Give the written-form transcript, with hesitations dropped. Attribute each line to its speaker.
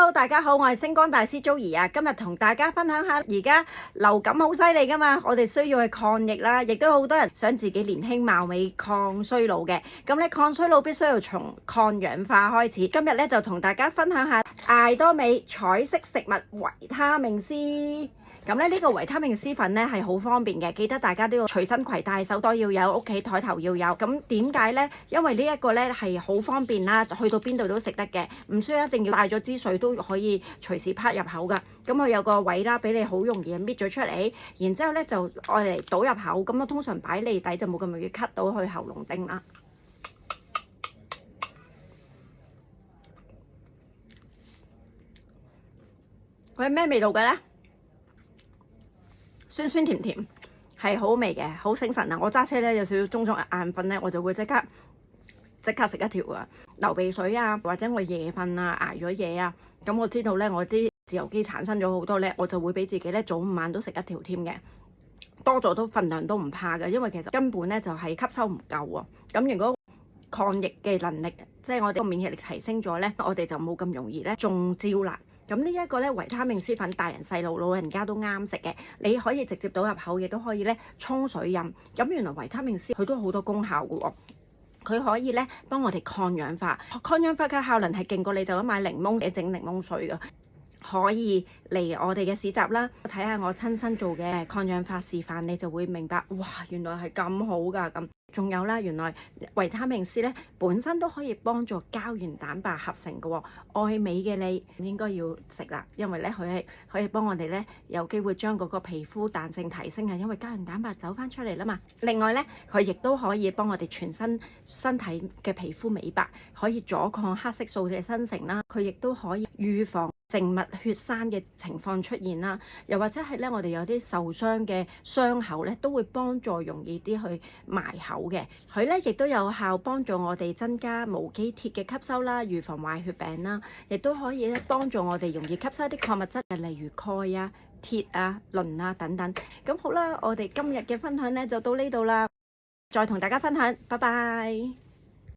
Speaker 1: Hello，大家好，我係星光大師 Joey 啊，今日同大家分享下，而家流感好犀利噶嘛，我哋需要去抗疫啦，亦都好多人想自己年輕貌美、抗衰老嘅。咁咧抗衰老必須要從抗氧化開始。今日咧就同大家分享下艾多美彩色食物維他命 C。咁咧呢個維他命 C 粉咧係好方便嘅，記得大家都要隨身攜帶，手袋要有，屋企枱頭要有。咁點解呢？因為呢一個咧係好方便啦，去到邊度都食得嘅，唔需要一定要帶咗支水都可以隨時啪入口噶。咁佢有個位啦，俾你好容易搣咗出嚟，然之後咧就愛嚟倒入口。咁我通常擺脷底就冇咁容易咳到去喉嚨叮啦。佢係咩味道嘅咧？酸酸甜甜係好味嘅，好醒神啊！我揸車咧有少少中咗眼瞓咧，我就會即刻食一條啊！流鼻水啊，或者我夜瞓啊，捱咗夜啊，咁我知道咧我啲自由基產生咗好多咧，我就會俾自己咧早午晚都食一條添嘅，多咗都份量都唔怕嘅，因為其實根本咧就係吸收唔夠啊！咁如果抗疫嘅能力，即係我哋個免疫力提升咗咧，我哋就冇咁容易咧中招啦。咁呢一個咧維他命 C 粉，大人細路老人家都啱食嘅，你可以直接倒入口，亦都可以咧沖水飲。咁原來維他命 C 佢都好多功效嘅喎，佢可以咧幫我哋抗氧化，抗氧化嘅效能係勁過你就咁買檸檬嘅整檸檬水嘅。可以嚟我哋嘅市集啦，睇下我親身做嘅抗氧化示範，你就會明白，哇！原來係咁好㗎咁。仲有啦，原來維他命 C 咧本身都可以幫助膠原蛋白合成嘅喎。愛美嘅你應該要食啦，因為咧佢係可以幫我哋咧有機會將嗰個皮膚彈性提升啊，因為膠原蛋白走翻出嚟啦嘛。另外咧，佢亦都可以幫我哋全身體嘅皮膚美白，可以阻抗黑色素嘅生成啦。佢亦都可以預防靜脈血栓嘅情況出現啦，又或者係咧我哋有啲受傷嘅傷口咧，都會幫助容易啲去埋口嘅。佢咧亦都有效幫助我哋增加無機鐵嘅吸收啦，預防壞血病啦，亦都可以咧幫助我哋容易吸收啲礦物質，例如鈣啊、鐵啊、磷啊等等。咁好啦，我哋今日嘅分享咧就到呢度啦，再同大家分享，拜拜。